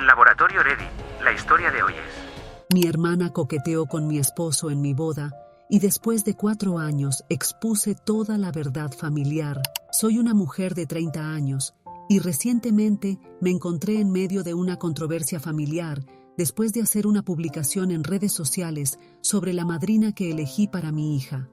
Laboratorio Ready, la historia de hoy es... Mi hermana coqueteó con mi esposo en mi boda y después de 4 años expuse toda la verdad familiar. Soy una mujer de 30 años y recientemente me encontré en medio de una controversia familiar después de hacer una publicación en redes sociales sobre la madrina que elegí para mi hija.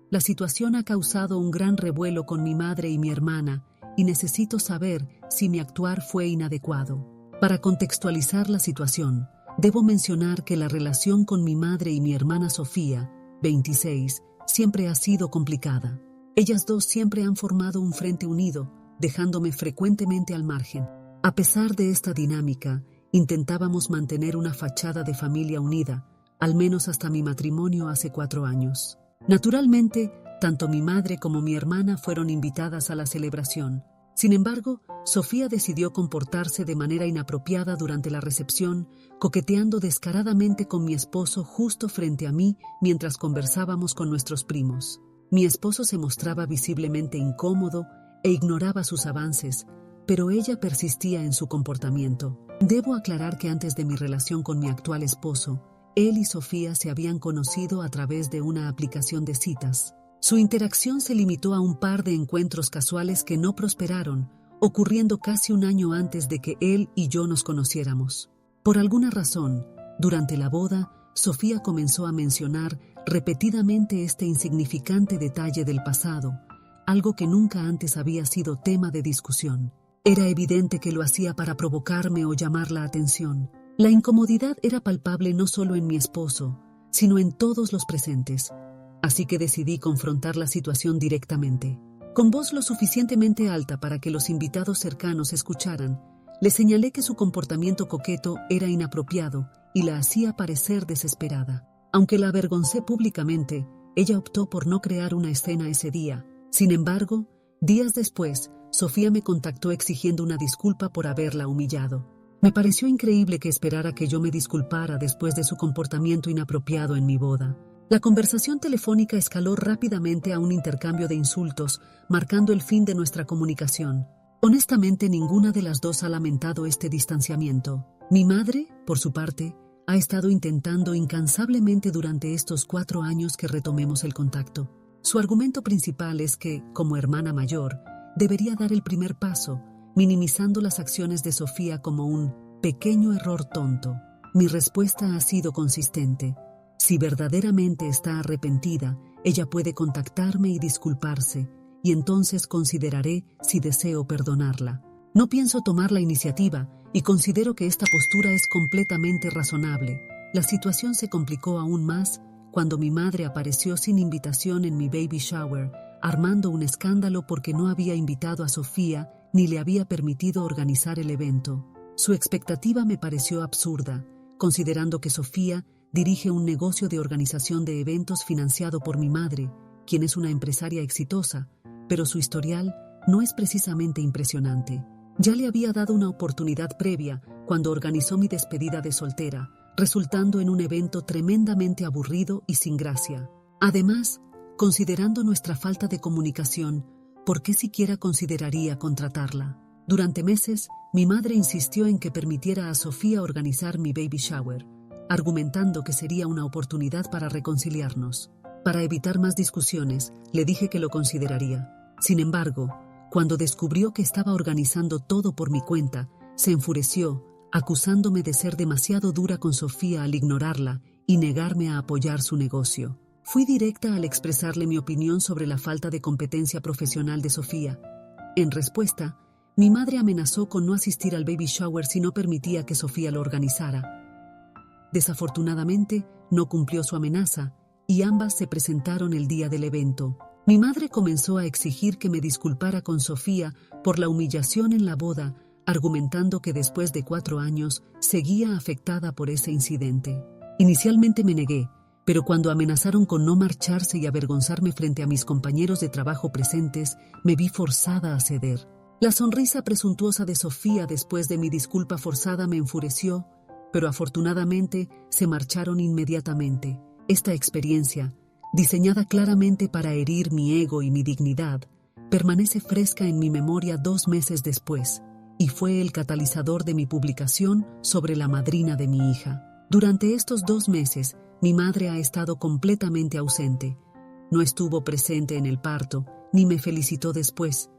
La situación ha causado un gran revuelo con mi madre y mi hermana y necesito saber si mi actuar fue inadecuado. Para contextualizar la situación, debo mencionar que la relación con mi madre y mi hermana Sofía, 26, siempre ha sido complicada. Ellas dos siempre han formado un frente unido, dejándome frecuentemente al margen. A pesar de esta dinámica, intentábamos mantener una fachada de familia unida, al menos hasta mi matrimonio hace 4 años. Naturalmente, tanto mi madre como mi hermana fueron invitadas a la celebración. Sin embargo, Sofía decidió comportarse de manera inapropiada durante la recepción, coqueteando descaradamente con mi esposo justo frente a mí mientras conversábamos con nuestros primos. Mi esposo se mostraba visiblemente incómodo e ignoraba sus avances, pero ella persistía en su comportamiento. Debo aclarar que antes de mi relación con mi actual esposo, él y Sofía se habían conocido a través de una aplicación de citas. Su interacción se limitó a un par de encuentros casuales que no prosperaron, ocurriendo casi un año antes de que él y yo nos conociéramos. Por alguna razón, durante la boda, Sofía comenzó a mencionar repetidamente este insignificante detalle del pasado, algo que nunca antes había sido tema de discusión. Era evidente que lo hacía para provocarme o llamar la atención. La incomodidad era palpable no solo en mi esposo, sino en todos los presentes. Así que decidí confrontar la situación directamente. Con voz lo suficientemente alta para que los invitados cercanos escucharan, le señalé que su comportamiento coqueto era inapropiado y la hacía parecer desesperada. Aunque la avergoncé públicamente, ella optó por no crear una escena ese día. Sin embargo, días después, Sofía me contactó exigiendo una disculpa por haberla humillado. Me pareció increíble que esperara que yo me disculpara después de su comportamiento inapropiado en mi boda. La conversación telefónica escaló rápidamente a un intercambio de insultos, marcando el fin de nuestra comunicación. Honestamente, ninguna de las dos ha lamentado este distanciamiento. Mi madre, por su parte, ha estado intentando incansablemente durante estos 4 años que retomemos el contacto. Su argumento principal es que, como hermana mayor, debería dar el primer paso, minimizando las acciones de Sofía como un pequeño error tonto. Mi respuesta ha sido consistente. Si verdaderamente está arrepentida, ella puede contactarme y disculparse, y entonces consideraré si deseo perdonarla. No pienso tomar la iniciativa y considero que esta postura es completamente razonable. La situación se complicó aún más cuando mi madre apareció sin invitación en mi baby shower, armando un escándalo porque no había invitado a Sofía ni le había permitido organizar el evento. Su expectativa me pareció absurda, considerando que Sofía dirige un negocio de organización de eventos financiado por mi madre, quien es una empresaria exitosa, pero su historial no es precisamente impresionante. Ya le había dado una oportunidad previa cuando organizó mi despedida de soltera, resultando en un evento tremendamente aburrido y sin gracia. Además, considerando nuestra falta de comunicación, ¿por qué siquiera consideraría contratarla? Durante meses, mi madre insistió en que permitiera a Sofía organizar mi baby shower, argumentando que sería una oportunidad para reconciliarnos. Para evitar más discusiones, le dije que lo consideraría. Sin embargo, cuando descubrió que estaba organizando todo por mi cuenta, se enfureció, acusándome de ser demasiado dura con Sofía al ignorarla y negarme a apoyar su negocio. Fui directa al expresarle mi opinión sobre la falta de competencia profesional de Sofía. En respuesta, mi madre amenazó con no asistir al baby shower si no permitía que Sofía lo organizara. Desafortunadamente, no cumplió su amenaza y ambas se presentaron el día del evento. Mi madre comenzó a exigir que me disculpara con Sofía por la humillación en la boda, argumentando que después de 4 años seguía afectada por ese incidente. Inicialmente me negué, pero cuando amenazaron con no marcharse y avergonzarme frente a mis compañeros de trabajo presentes, me vi forzada a ceder. La sonrisa presuntuosa de Sofía después de mi disculpa forzada me enfureció, pero afortunadamente se marcharon inmediatamente. Esta experiencia, diseñada claramente para herir mi ego y mi dignidad, permanece fresca en mi memoria 2 meses después, y fue el catalizador de mi publicación sobre la madrina de mi hija. Durante estos 2 meses, mi madre ha estado completamente ausente. No estuvo presente en el parto, ni me felicitó después.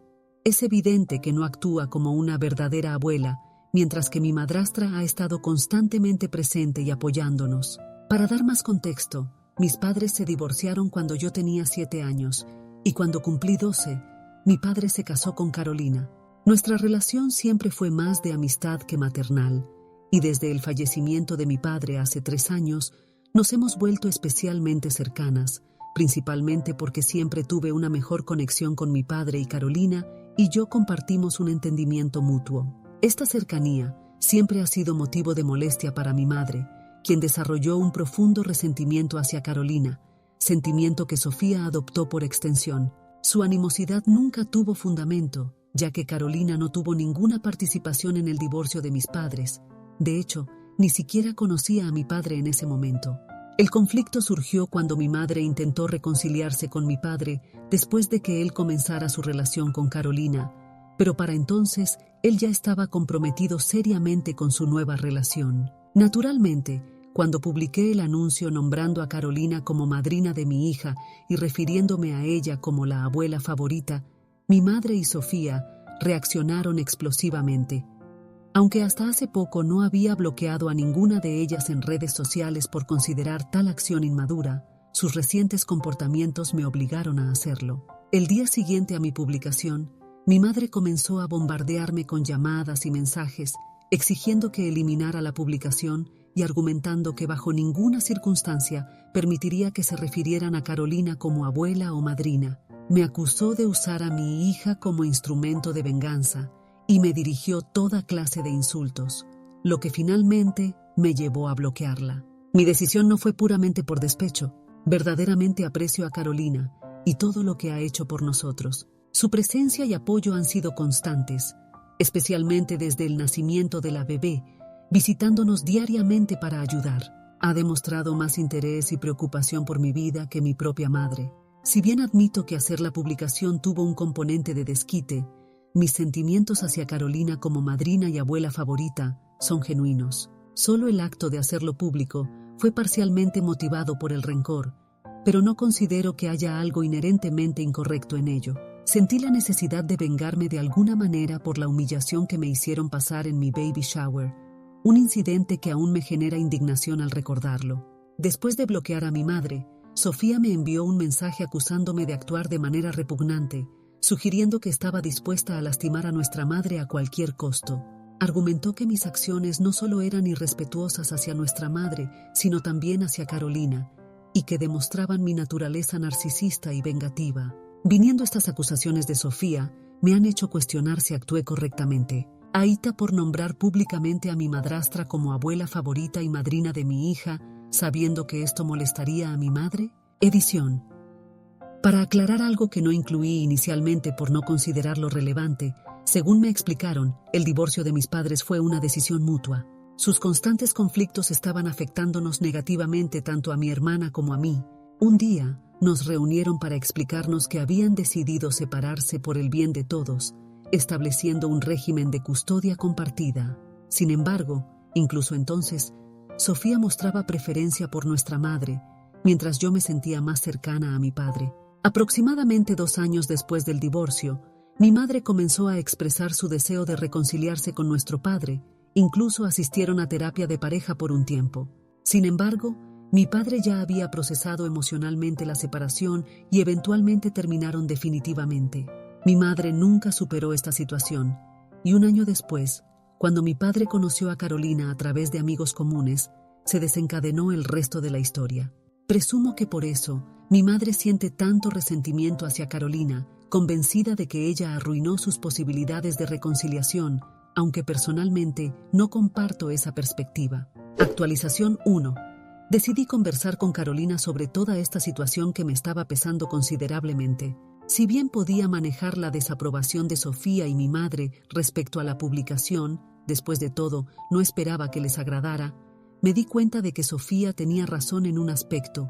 Es evidente que no actúa como una verdadera abuela, mientras que mi madrastra ha estado constantemente presente y apoyándonos. Para dar más contexto, mis padres se divorciaron cuando yo tenía 7 años, y cuando cumplí 12, mi padre se casó con Carolina. Nuestra relación siempre fue más de amistad que maternal, y desde el fallecimiento de mi padre hace 3 años, nos hemos vuelto especialmente cercanas, principalmente porque siempre tuve una mejor conexión con mi padre y Carolina, y yo compartimos un entendimiento mutuo. Esta cercanía siempre ha sido motivo de molestia para mi madre, quien desarrolló un profundo resentimiento hacia Carolina, sentimiento que Sofía adoptó por extensión. Su animosidad nunca tuvo fundamento, ya que Carolina no tuvo ninguna participación en el divorcio de mis padres. De hecho, ni siquiera conocía a mi padre en ese momento. El conflicto surgió cuando mi madre intentó reconciliarse con mi padre después de que él comenzara su relación con Carolina, pero para entonces él ya estaba comprometido seriamente con su nueva relación. Naturalmente, cuando publiqué el anuncio nombrando a Carolina como madrina de mi hija y refiriéndome a ella como la abuela favorita, mi madre y Sofía reaccionaron explosivamente. Aunque hasta hace poco no había bloqueado a ninguna de ellas en redes sociales por considerar tal acción inmadura, sus recientes comportamientos me obligaron a hacerlo. El día siguiente a mi publicación, mi madre comenzó a bombardearme con llamadas y mensajes, exigiendo que eliminara la publicación y argumentando que bajo ninguna circunstancia permitiría que se refirieran a Carolina como abuela o madrina. Me acusó de usar a mi hija como instrumento de venganza y me dirigió toda clase de insultos, lo que finalmente me llevó a bloquearla. Mi decisión no fue puramente por despecho. Verdaderamente aprecio a Carolina y todo lo que ha hecho por nosotros. Su presencia y apoyo han sido constantes, especialmente desde el nacimiento de la bebé, visitándonos diariamente para ayudar. Ha demostrado más interés y preocupación por mi vida que mi propia madre. Si bien admito que hacer la publicación tuvo un componente de desquite, mis sentimientos hacia Carolina como madrina y abuela favorita son genuinos. Solo el acto de hacerlo público fue parcialmente motivado por el rencor, pero no considero que haya algo inherentemente incorrecto en ello. Sentí la necesidad de vengarme de alguna manera por la humillación que me hicieron pasar en mi baby shower, un incidente que aún me genera indignación al recordarlo. Después de bloquear a mi madre, Sofía me envió un mensaje acusándome de actuar de manera repugnante, sugiriendo que estaba dispuesta a lastimar a nuestra madre a cualquier costo. Argumentó que mis acciones no solo eran irrespetuosas hacia nuestra madre, sino también hacia Carolina, y que demostraban mi naturaleza narcisista y vengativa. Viniendo estas acusaciones de Sofía, me han hecho cuestionar si actué correctamente. Ahita por nombrar públicamente a mi madrastra como abuela favorita y madrina de mi hija, sabiendo que esto molestaría a mi madre. Edición. Para aclarar algo que no incluí inicialmente por no considerarlo relevante, según me explicaron, el divorcio de mis padres fue una decisión mutua. Sus constantes conflictos estaban afectándonos negativamente tanto a mi hermana como a mí. Un día, nos reunieron para explicarnos que habían decidido separarse por el bien de todos, estableciendo un régimen de custodia compartida. Sin embargo, incluso entonces, Sofía mostraba preferencia por nuestra madre, mientras yo me sentía más cercana a mi padre. Aproximadamente 2 años después del divorcio, mi madre comenzó a expresar su deseo de reconciliarse con nuestro padre, incluso asistieron a terapia de pareja por un tiempo. Sin embargo, mi padre ya había procesado emocionalmente la separación y eventualmente terminaron definitivamente. Mi madre nunca superó esta situación, y 1 año después, cuando mi padre conoció a Carolina a través de amigos comunes, se desencadenó el resto de la historia. Presumo que por eso, mi madre siente tanto resentimiento hacia Carolina, convencida de que ella arruinó sus posibilidades de reconciliación, aunque personalmente no comparto esa perspectiva. Actualización 1. Decidí conversar con Carolina sobre toda esta situación que me estaba pesando considerablemente. Si bien podía manejar la desaprobación de Sofía y mi madre respecto a la publicación, después de todo, no esperaba que les agradara, me di cuenta de que Sofía tenía razón en un aspecto.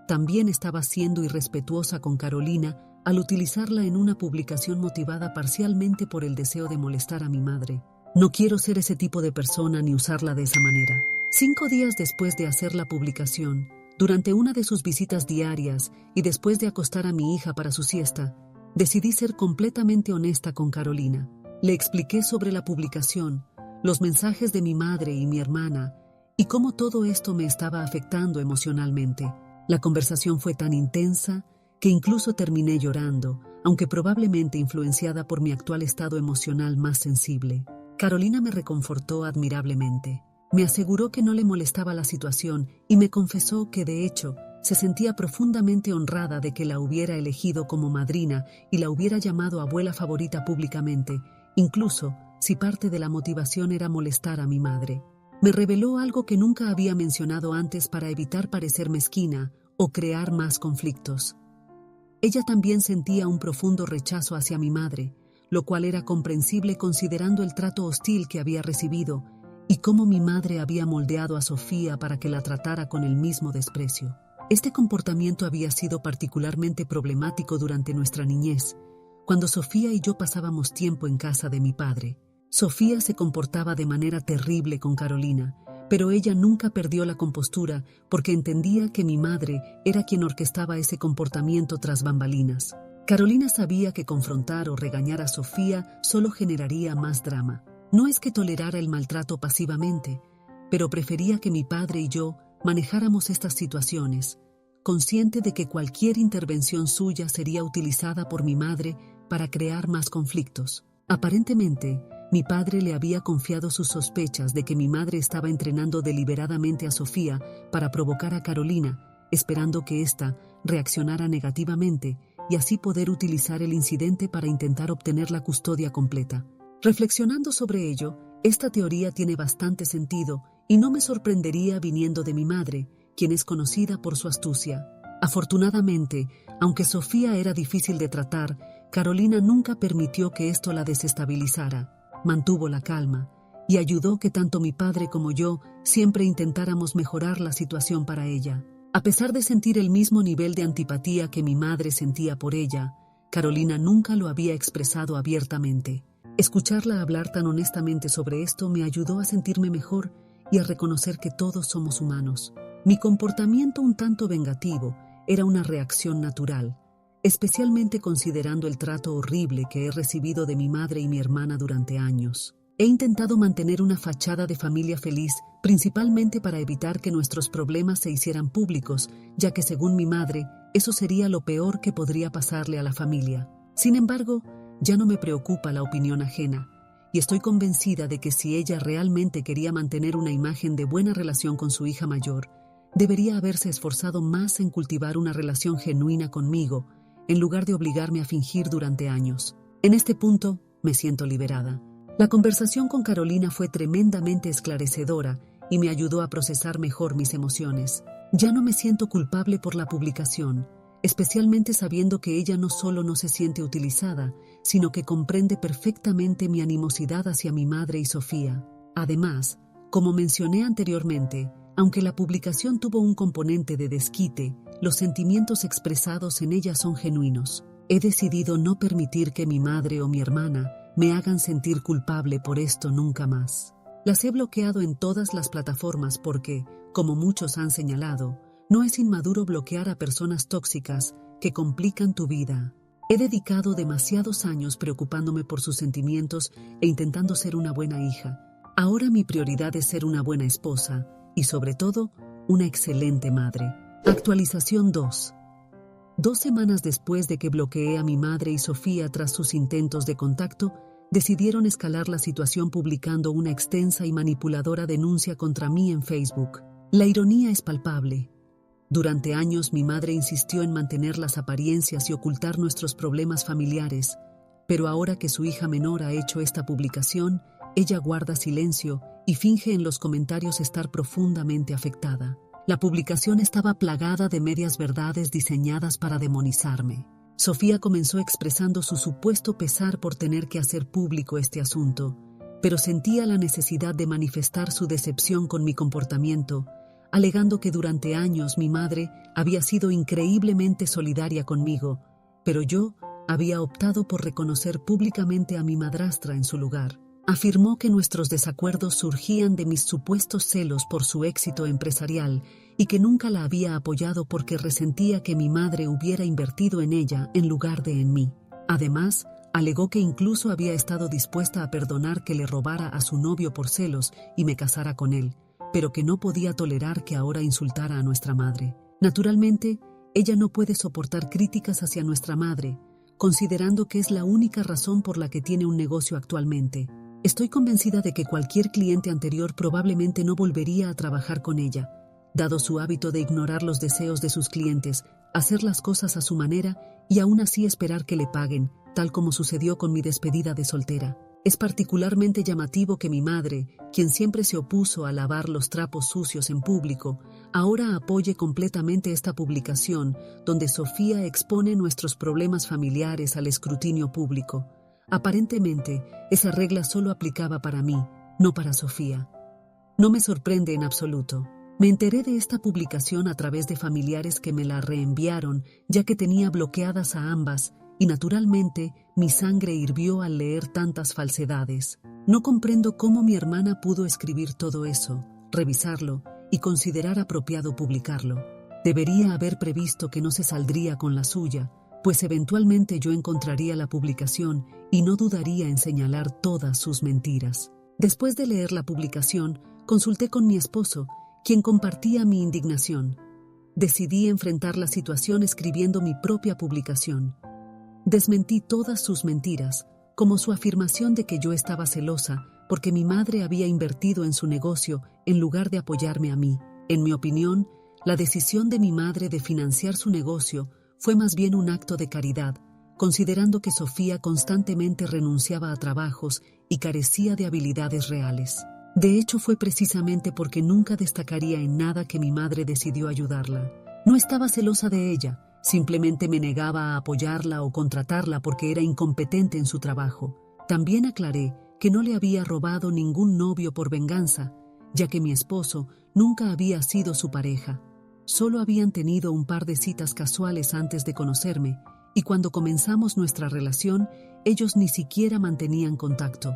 También estaba siendo irrespetuosa con Carolina al utilizarla en una publicación motivada parcialmente por el deseo de molestar a mi madre. No quiero ser ese tipo de persona ni usarla de esa manera. 5 días después de hacer la publicación, durante una de sus visitas diarias y después de acostar a mi hija para su siesta, decidí ser completamente honesta con Carolina. Le expliqué sobre la publicación, los mensajes de mi madre y mi hermana, y cómo todo esto me estaba afectando emocionalmente. La conversación fue tan intensa que incluso terminé llorando, aunque probablemente influenciada por mi actual estado emocional más sensible. Carolina me reconfortó admirablemente. Me aseguró que no le molestaba la situación y me confesó que, de hecho, se sentía profundamente honrada de que la hubiera elegido como madrina y la hubiera llamado abuela favorita públicamente, incluso si parte de la motivación era molestar a mi madre. Me reveló algo que nunca había mencionado antes para evitar parecer mezquina o crear más conflictos. Ella también sentía un profundo rechazo hacia mi madre, lo cual era comprensible considerando el trato hostil que había recibido y cómo mi madre había moldeado a Sofía para que la tratara con el mismo desprecio. Este comportamiento había sido particularmente problemático durante nuestra niñez, cuando Sofía y yo pasábamos tiempo en casa de mi padre. Sofía se comportaba de manera terrible con Carolina, pero ella nunca perdió la compostura porque entendía que mi madre era quien orquestaba ese comportamiento tras bambalinas. Carolina sabía que confrontar o regañar a Sofía solo generaría más drama. No es que tolerara el maltrato pasivamente, pero prefería que mi padre y yo manejáramos estas situaciones, consciente de que cualquier intervención suya sería utilizada por mi madre para crear más conflictos. Aparentemente, mi padre le había confiado sus sospechas de que mi madre estaba entrenando deliberadamente a Sofía para provocar a Carolina, esperando que ésta reaccionara negativamente y así poder utilizar el incidente para intentar obtener la custodia completa. Reflexionando sobre ello, esta teoría tiene bastante sentido y no me sorprendería viniendo de mi madre, quien es conocida por su astucia. Afortunadamente, aunque Sofía era difícil de tratar, Carolina nunca permitió que esto la desestabilizara. Mantuvo la calma y ayudó que tanto mi padre como yo siempre intentáramos mejorar la situación para ella. A pesar de sentir el mismo nivel de antipatía que mi madre sentía por ella, Carolina nunca lo había expresado abiertamente. Escucharla hablar tan honestamente sobre esto me ayudó a sentirme mejor y a reconocer que todos somos humanos. Mi comportamiento un tanto vengativo era una reacción natural, especialmente considerando el trato horrible que he recibido de mi madre y mi hermana durante años. He intentado mantener una fachada de familia feliz, principalmente para evitar que nuestros problemas se hicieran públicos, ya que según mi madre, eso sería lo peor que podría pasarle a la familia. Sin embargo, ya no me preocupa la opinión ajena, y estoy convencida de que si ella realmente quería mantener una imagen de buena relación con su hija mayor, debería haberse esforzado más en cultivar una relación genuina conmigo, en lugar de obligarme a fingir durante años. En este punto, me siento liberada. La conversación con Carolina fue tremendamente esclarecedora y me ayudó a procesar mejor mis emociones. Ya no me siento culpable por la publicación, especialmente sabiendo que ella no solo no se siente utilizada, sino que comprende perfectamente mi animosidad hacia mi madre y Sofía. Además, como mencioné anteriormente, aunque la publicación tuvo un componente de desquite, los sentimientos expresados en ella son genuinos. He decidido no permitir que mi madre o mi hermana me hagan sentir culpable por esto nunca más. Las he bloqueado en todas las plataformas porque, como muchos han señalado, no es inmaduro bloquear a personas tóxicas que complican tu vida. He dedicado demasiados años preocupándome por sus sentimientos e intentando ser una buena hija. Ahora mi prioridad es ser una buena esposa y, sobre todo, una excelente madre. Actualización 2. 2 semanas después de que bloqueé a mi madre y Sofía tras sus intentos de contacto, decidieron escalar la situación publicando una extensa y manipuladora denuncia contra mí en Facebook. La ironía es palpable. Durante años mi madre insistió en mantener las apariencias y ocultar nuestros problemas familiares, pero ahora que su hija menor ha hecho esta publicación, ella guarda silencio y finge en los comentarios estar profundamente afectada. La publicación estaba plagada de medias verdades diseñadas para demonizarme. Sofía comenzó expresando su supuesto pesar por tener que hacer público este asunto, pero sentía la necesidad de manifestar su decepción con mi comportamiento, alegando que durante años mi madre había sido increíblemente solidaria conmigo, pero yo había optado por reconocer públicamente a mi madrastra en su lugar. Afirmó que nuestros desacuerdos surgían de mis supuestos celos por su éxito empresarial y que nunca la había apoyado porque resentía que mi madre hubiera invertido en ella en lugar de en mí. Además, alegó que incluso había estado dispuesta a perdonar que le robara a su novio por celos y me casara con él, pero que no podía tolerar que ahora insultara a nuestra madre. Naturalmente, ella no puede soportar críticas hacia nuestra madre, considerando que es la única razón por la que tiene un negocio actualmente. Estoy convencida de que cualquier cliente anterior probablemente no volvería a trabajar con ella, dado su hábito de ignorar los deseos de sus clientes, hacer las cosas a su manera y aún así esperar que le paguen, tal como sucedió con mi despedida de soltera. Es particularmente llamativo que mi madre, quien siempre se opuso a lavar los trapos sucios en público, ahora apoye completamente esta publicación donde Sofía expone nuestros problemas familiares al escrutinio público. Aparentemente, esa regla solo aplicaba para mí, no para Sofía. No me sorprende en absoluto. Me enteré de esta publicación a través de familiares que me la reenviaron, ya que tenía bloqueadas a ambas, y naturalmente mi sangre hirvió al leer tantas falsedades. No comprendo cómo mi hermana pudo escribir todo eso, revisarlo y considerar apropiado publicarlo. Debería haber previsto que no se saldría con la suya, pues eventualmente yo encontraría la publicación y no dudaría en señalar todas sus mentiras. Después de leer la publicación, consulté con mi esposo, quien compartía mi indignación. Decidí enfrentar la situación escribiendo mi propia publicación. Desmentí todas sus mentiras, como su afirmación de que yo estaba celosa porque mi madre había invertido en su negocio en lugar de apoyarme a mí. En mi opinión, la decisión de mi madre de financiar su negocio fue más bien un acto de caridad, considerando que Sofía constantemente renunciaba a trabajos y carecía de habilidades reales. De hecho, fue precisamente porque nunca destacaría en nada que mi madre decidió ayudarla. No estaba celosa de ella, simplemente me negaba a apoyarla o contratarla porque era incompetente en su trabajo. También aclaré que no le había robado ningún novio por venganza, ya que mi esposo nunca había sido su pareja. Solo habían tenido un par de citas casuales antes de conocerme, y cuando comenzamos nuestra relación, ellos ni siquiera mantenían contacto.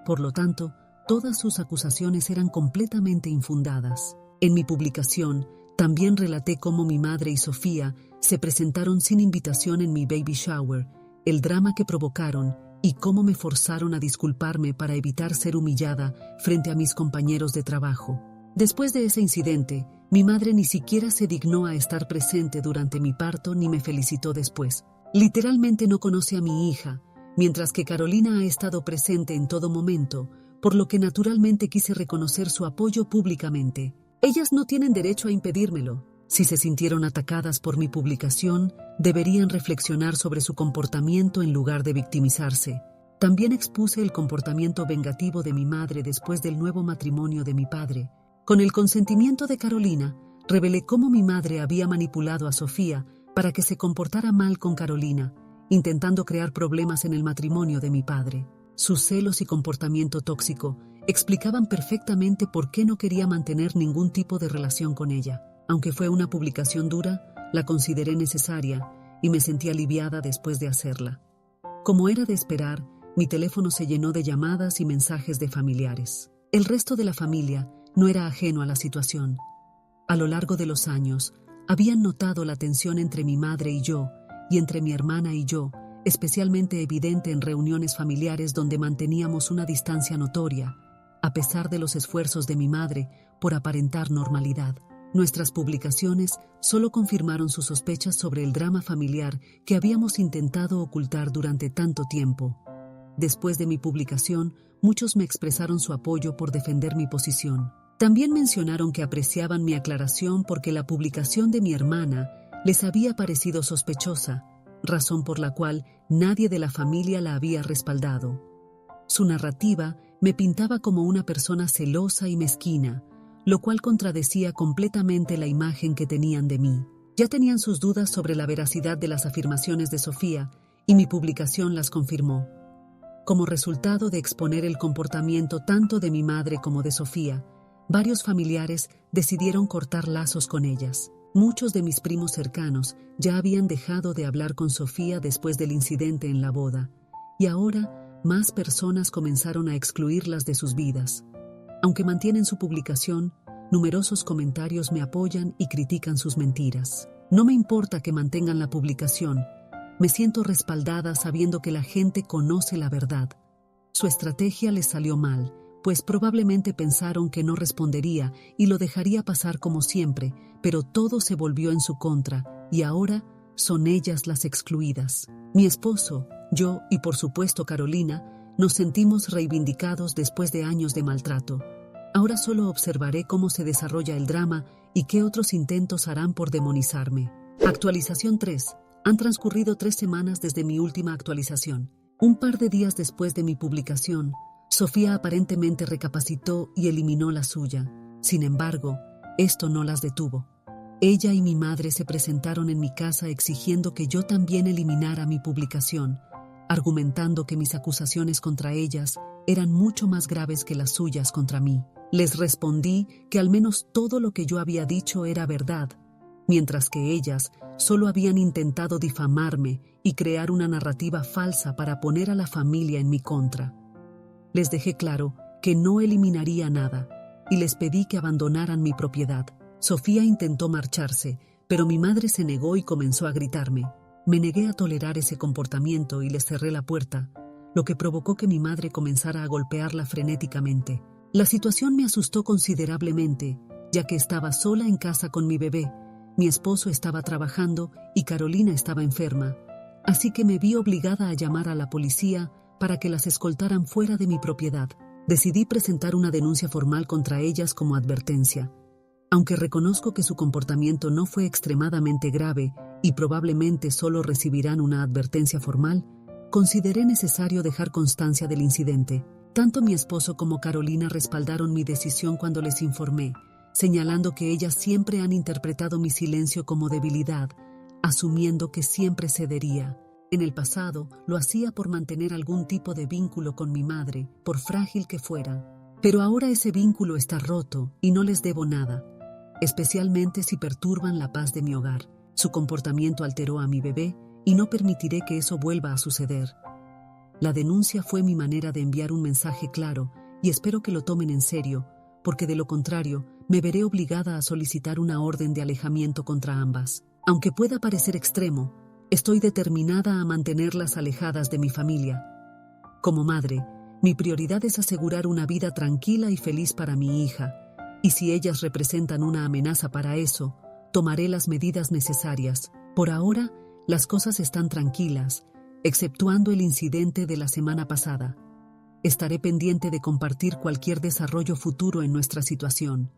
Por lo tanto, todas sus acusaciones eran completamente infundadas. En mi publicación, también relaté cómo mi madre y Sofía se presentaron sin invitación en mi baby shower, el drama que provocaron y cómo me forzaron a disculparme para evitar ser humillada frente a mis compañeros de trabajo. Después de ese incidente, mi madre ni siquiera se dignó a estar presente durante mi parto ni me felicitó después. Literalmente no conoce a mi hija, mientras que Carolina ha estado presente en todo momento, por lo que naturalmente quise reconocer su apoyo públicamente. Ellas no tienen derecho a impedírmelo. Si se sintieron atacadas por mi publicación, deberían reflexionar sobre su comportamiento en lugar de victimizarse. También expuse el comportamiento vengativo de mi madre después del nuevo matrimonio de mi padre. Con el consentimiento de Carolina, revelé cómo mi madre había manipulado a Sofía para que se comportara mal con Carolina, intentando crear problemas en el matrimonio de mi padre. Sus celos y comportamiento tóxico explicaban perfectamente por qué no quería mantener ningún tipo de relación con ella. Aunque fue una publicación dura, la consideré necesaria y me sentí aliviada después de hacerla. Como era de esperar, mi teléfono se llenó de llamadas y mensajes de familiares. El resto de la familia no era ajeno a la situación. A lo largo de los años, habían notado la tensión entre mi madre y yo, y entre mi hermana y yo, especialmente evidente en reuniones familiares donde manteníamos una distancia notoria, a pesar de los esfuerzos de mi madre por aparentar normalidad. Nuestras publicaciones solo confirmaron sus sospechas sobre el drama familiar que habíamos intentado ocultar durante tanto tiempo. Después de mi publicación, muchos me expresaron su apoyo por defender mi posición. También mencionaron que apreciaban mi aclaración porque la publicación de mi hermana les había parecido sospechosa, razón por la cual nadie de la familia la había respaldado. Su narrativa me pintaba como una persona celosa y mezquina, lo cual contradecía completamente la imagen que tenían de mí. Ya tenían sus dudas sobre la veracidad de las afirmaciones de Sofía, y mi publicación las confirmó. Como resultado de exponer el comportamiento tanto de mi madre como de Sofía, varios familiares decidieron cortar lazos con ellas. Muchos de mis primos cercanos ya habían dejado de hablar con Sofía después del incidente en la boda, y ahora más personas comenzaron a excluirlas de sus vidas. Aunque mantienen su publicación, numerosos comentarios me apoyan y critican sus mentiras. No me importa que mantengan la publicación. Me siento respaldada sabiendo que la gente conoce la verdad. Su estrategia les salió mal, pues probablemente pensaron que no respondería y lo dejaría pasar como siempre, pero todo se volvió en su contra y ahora son ellas las excluidas. Mi esposo, yo y por supuesto Carolina, nos sentimos reivindicados después de años de maltrato. Ahora solo observaré cómo se desarrolla el drama y qué otros intentos harán por demonizarme. Actualización 3. Han transcurrido 3 semanas desde mi última actualización. Un par de días después de mi publicación, Sofía aparentemente recapacitó y eliminó la suya. Sin embargo, esto no las detuvo. Ella y mi madre se presentaron en mi casa exigiendo que yo también eliminara mi publicación, argumentando que mis acusaciones contra ellas eran mucho más graves que las suyas contra mí. Les respondí que al menos todo lo que yo había dicho era verdad, mientras que ellas solo habían intentado difamarme y crear una narrativa falsa para poner a la familia en mi contra. Les dejé claro que no eliminaría nada y les pedí que abandonaran mi propiedad. Sofía intentó marcharse, pero mi madre se negó y comenzó a gritarme. Me negué a tolerar ese comportamiento y les cerré la puerta, lo que provocó que mi madre comenzara a golpearla frenéticamente. La situación me asustó considerablemente, ya que estaba sola en casa con mi bebé, mi esposo estaba trabajando y Carolina estaba enferma, así que me vi obligada a llamar a la policía para que las escoltaran fuera de mi propiedad. Decidí presentar una denuncia formal contra ellas como advertencia. Aunque reconozco que su comportamiento no fue extremadamente grave y probablemente solo recibirán una advertencia formal, consideré necesario dejar constancia del incidente. Tanto mi esposo como Carolina respaldaron mi decisión cuando les informé, señalando que ellas siempre han interpretado mi silencio como debilidad, asumiendo que siempre cedería. En el pasado, lo hacía por mantener algún tipo de vínculo con mi madre, por frágil que fuera. Pero ahora ese vínculo está roto y no les debo nada, especialmente si perturban la paz de mi hogar. Su comportamiento alteró a mi bebé y no permitiré que eso vuelva a suceder. La denuncia fue mi manera de enviar un mensaje claro y espero que lo tomen en serio, porque de lo contrario, me veré obligada a solicitar una orden de alejamiento contra ambas. Aunque pueda parecer extremo, estoy determinada a mantenerlas alejadas de mi familia. Como madre, mi prioridad es asegurar una vida tranquila y feliz para mi hija, y si ellas representan una amenaza para eso, tomaré las medidas necesarias. Por ahora, las cosas están tranquilas, exceptuando el incidente de la semana pasada. Estaré pendiente de compartir cualquier desarrollo futuro en nuestra situación.